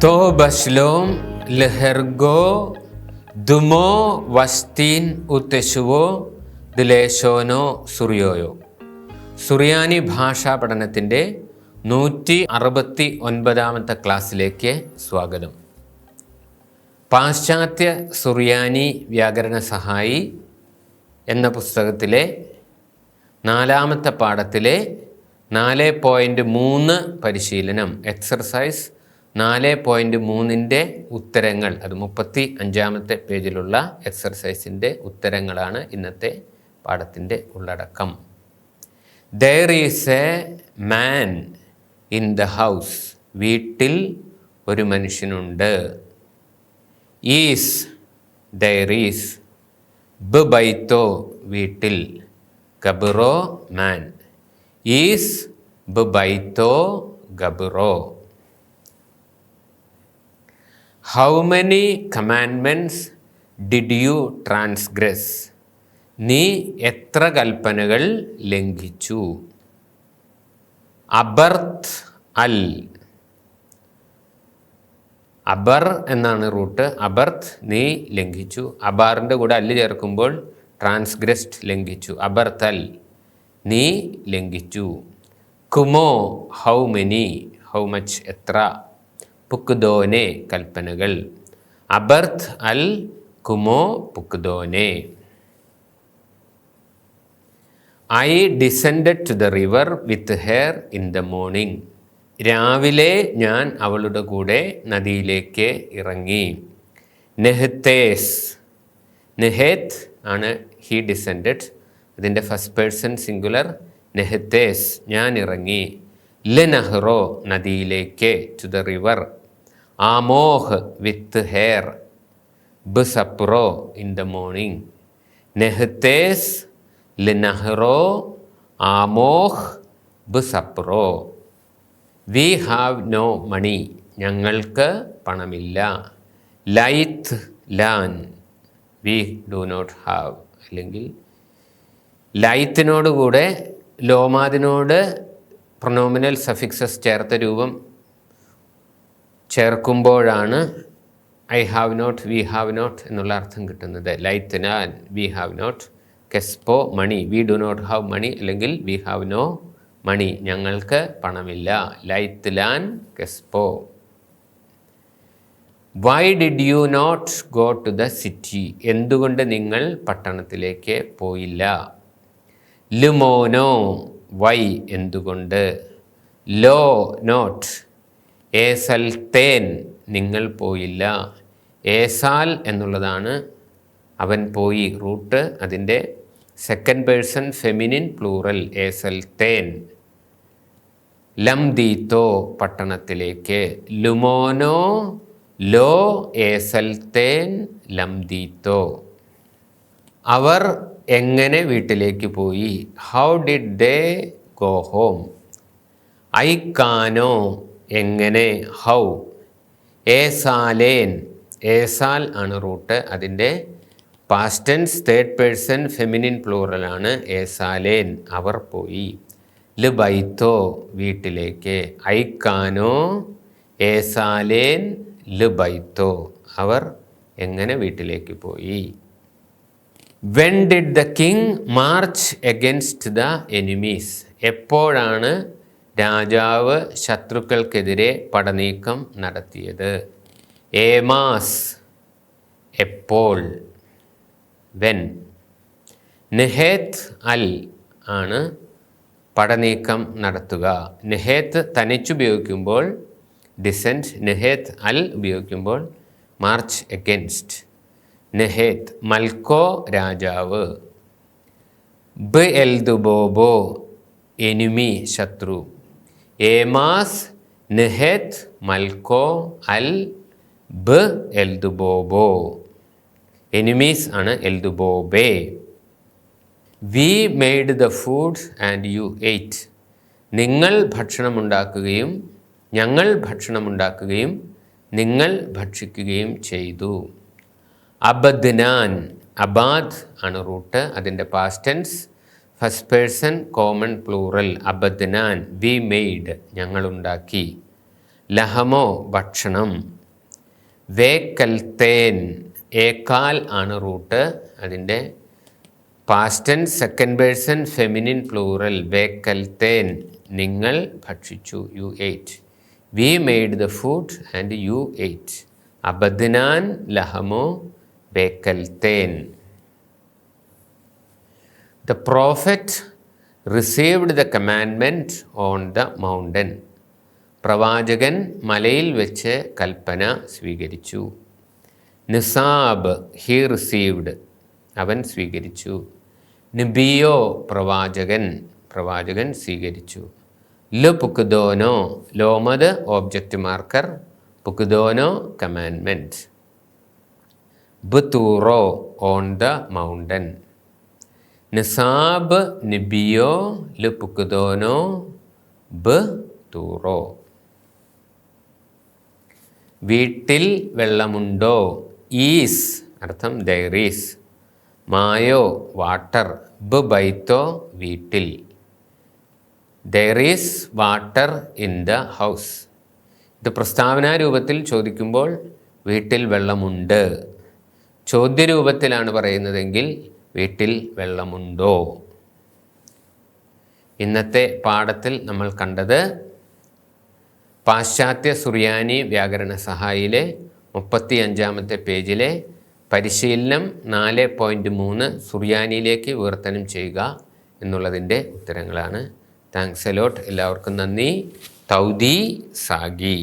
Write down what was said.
തോ ബശ്ലോം ലഹർഗോ ദുമോ വസ്തീൻ ഉത്തെശുവോ ദിലേശോനോ സുറിയോയോ. സുറിയാനി ഭാഷാ പഠനത്തിൻ്റെ 169 ക്ലാസ്സിലേക്ക് സ്വാഗതം. പാശ്ചാത്യ സുറിയാനി വ്യാകരണ സഹായി എന്ന പുസ്തകത്തിലെ 4ാമത്തെ പാഠത്തിലെ 4.3 പരിശീലനം എക്സർസൈസ് 4.3ൻ്റെ ഉത്തരങ്ങൾ, അത് 35ാമത്തെ പേജിലുള്ള എക്സർസൈസിൻ്റെ ഉത്തരങ്ങളാണ് ഇന്നത്തെ പാഠത്തിൻ്റെ ഉള്ളടക്കം. There is a man in the house. വീട്ടിൽ ഒരു മനുഷ്യനുണ്ട്. ഈസ് there is. ബൈത്തോ വീട്ടിൽ. ഗബറോ മാൻ. ഈസ് ബൈത്തോ ഗബറോ. How many commandments did you transgress? നീ എത്ര കൽപ്പനകൾ ലംഘിച്ചു? അബർത്ത് അൽ. അബർ എന്നാണ് റൂട്ട്. അബർത്ത് നീ ലംഘിച്ചു. അബാറിൻ്റെ കൂടെ അല്ല് ചേർക്കുമ്പോൾ ട്രാൻസ്ഗ്രസ്ഡ് ലംഘിച്ചു. അബർത്ത് അൽ നീ ലംഘിച്ചു. കുമോ ഹൗ മെനി, ഹൗ മച്ച് എത്ര. പുക്ദോനെ കൽപ്പനകൾ. അബർത്ത് അൽ കുമോ പുക്ദോനെ. I descended to the river with her in the morning. രാവിലെ ഞാൻ അവളുടെ കൂടെ നദിയിലേക്ക് ഇറങ്ങി. നെഹത്തേസ്. നെഹേത്ത് ആണ് ഹി ഡിസെൻഡഡ്. അതിൻ്റെ ഫസ്റ്റ് പേഴ്സൺ സിംഗുലർ. നെഹത്തേസ് ഞാൻ ഇറങ്ങി. ലെനഹ്റോ നദിയിലേക്ക്. To the river. ആമോഹ് വിത്ത് ഹെയർ. ബസപ്രോ ഇൻ ദ മോർണിംഗ്. നെഹത്തേസ് ലിനഹ്റോ ആമോഹ് ബസപ്രോ. വി ഹാവ് നോ മണി ഞങ്ങൾക്ക് പണമില്ല. ലൈത്ത് ലാൻ വി ഡു നോട്ട് ഹാവ്. അല്ലെങ്കിൽ ലൈത്തിനോടുകൂടെ ലോമാദിനോട് പ്രൊനോമിനൽ സഫിക്സസ് ചേർത്ത രൂപം ചേർക്കുമ്പോഴാണ് I have not, we have not എന്നുള്ള അർത്ഥം കിട്ടുന്നത്. ലൈത്ത് ലാൻ വി ഹാവ് നോട്ട്. കെസ്പോ money we do not have മണി, അല്ലെങ്കിൽ വി ഹാവ് നോ മണി ഞങ്ങൾക്ക് പണമില്ല. ലൈത്ത് ലാൻ കെസ്പോ. Why did you not go to the city എന്തുകൊണ്ട് നിങ്ങൾ പട്ടണത്തിലേക്ക് പോയില്ല. ലുമോനോ വൈ എന്തുകൊണ്ട്. ലോ നോട്ട്. ഏസൽത്തേൻ നിങ്ങൾ പോയില്ല. ഏസാൽ എന്നുള്ളതാണ് അവൻ പോയി റൂട്ട്. അതിൻ്റെ സെക്കൻഡ് പേഴ്സൺ ഫെമിനിൻ പ്ലൂറൽ ഏസൽത്തേൻ. ലംദീത്തോ പട്ടണത്തിലേക്ക്. ലുമോനോ ലോ ഏസൽത്തേൻ ലംദീത്തോ. അവർ എങ്ങനെ വീട്ടിലേക്ക് പോയി. How did they go home. ഐക്കാനോ എങ്ങനെ. ഹൗ. ഏസാലേൻ ഏസാൽ ആണ് റൂട്ട്. അതിൻ്റെ past tense third person feminine പ്ലൂറലാണ് ഏസാലേൻ അവർ പോയി. ലുബൈത്തോ വീട്ടിലേക്ക്. ഐക്കാനോ ഏസാലേൻ ലുബൈത്തോ അവർ എങ്ങനെ വീട്ടിലേക്ക് പോയി. When did the king March against the enemies എപ്പോഴാണ് രാജാവ് ശത്രുക്കൾക്കെതിരെ പടനീക്കം നടത്തിയത്. ഏമാസ് എപ്പോൾ. വെൻ. നെഹേത്ത് അൽ ആണ് പടനീക്കം നടത്തുക. നെഹേത്ത് തനിച്ചുപയോഗിക്കുമ്പോൾ ഡിസെൻറ്റ്. നെഹേത്ത് അൽ ഉപയോഗിക്കുമ്പോൾ മാർച്ച് എഗൻസ്റ്റ്. നെഹേത്ത് മൽക്കോ രാജാവ്. ബ് എൽദുബോബോ എനിമി ശത്രു. ഏമാസ് നെഹേത്ത് മൽക്കോ അൽ ബ് എൽദുബോബോ. എനിമീസ് ആണ് എൽദുബോബേ. We made the food and you ate. നിങ്ങൾ ഭക്ഷണമുണ്ടാക്കുകയും ഞങ്ങൾ ഭക്ഷണമുണ്ടാക്കുകയും നിങ്ങൾ ഭക്ഷിക്കുകയും ചെയ്തു. അബദ്നാൻ അബാദ് ആണ് റൂട്ട്. അതിൻ്റെ past tense first person common plural. അബദ്നാൻ വി മെയ്ഡ് ഞങ്ങളുണ്ടാക്കി. ലഹമോ ഭക്ഷണം. വേക്കൽത്തേൻ, ഏക്കാൽ ആണ് റൂട്ട്. അതിൻ്റെ past tense second person feminine plural. വേക്കൽത്തേൻ, നിങ്ങൾ ഭക്ഷിച്ചു. You ate. We made the food and you ate. അബദ്നാൻ ലഹമോ വേക്കൽത്തേൻ. The prophet received the commandment on the mountain. പ്രവാചകൻ മലയിൽ വെച്ച് കൽപ്പന സ്വീകരിച്ചു. നിസാബ്, ഹി റിസീവ്ഡ്, അവൻ സ്വീകരിച്ചു. നബിയോ, പ്രവാചകൻ, പ്രവാചകൻ സ്വീകരിച്ചു. ല് പുക്ദോനോ, ലോമത് ഓബ്ജക്റ്റ് മാർക്കർ, പുക്ദോനോ കമാൻഡ്മെൻറ്റ്. ബുത്തൂറോ, ഓൺ ദ മൗണ്ടൻ. നിസാബ് നിബിയോ ല് പുക്ദോനോ ബ് തൂറോ. വീട്ടിൽ വെള്ളമുണ്ടോ? ഈസ് അർത്ഥം ദൈറീസ്. മായോ വാട്ടർ. ബ് ബൈത്തോ വീട്ടിൽ. ദൈറീസ് വാട്ടർ ഇൻ ദ ഹൗസ്. ഇത് പ്രസ്താവനാ രൂപത്തിൽ ചോദിക്കുമ്പോൾ വീട്ടിൽ വെള്ളമുണ്ട്. ചോദ്യരൂപത്തിലാണ് പറയുന്നതെങ്കിൽ വീട്ടിൽ വെള്ളമുണ്ടോ. ഇന്നത്തെ പാഠത്തിൽ നമ്മൾ കണ്ടത് പാശ്ചാത്യ സുറിയാനി വ്യാകരണ സഹായിയിലെ 35-ാമത്തെ പേജിലെ പരിശീലനം 4.3 സുറിയാനിയിലേക്ക് വിവർത്തനം ചെയ്യുക എന്നുള്ളതിൻ്റെ ഉത്തരങ്ങളാണ്. Thanks a lot. എല്ലാവർക്കും നന്ദി. തൗദി സാഗി.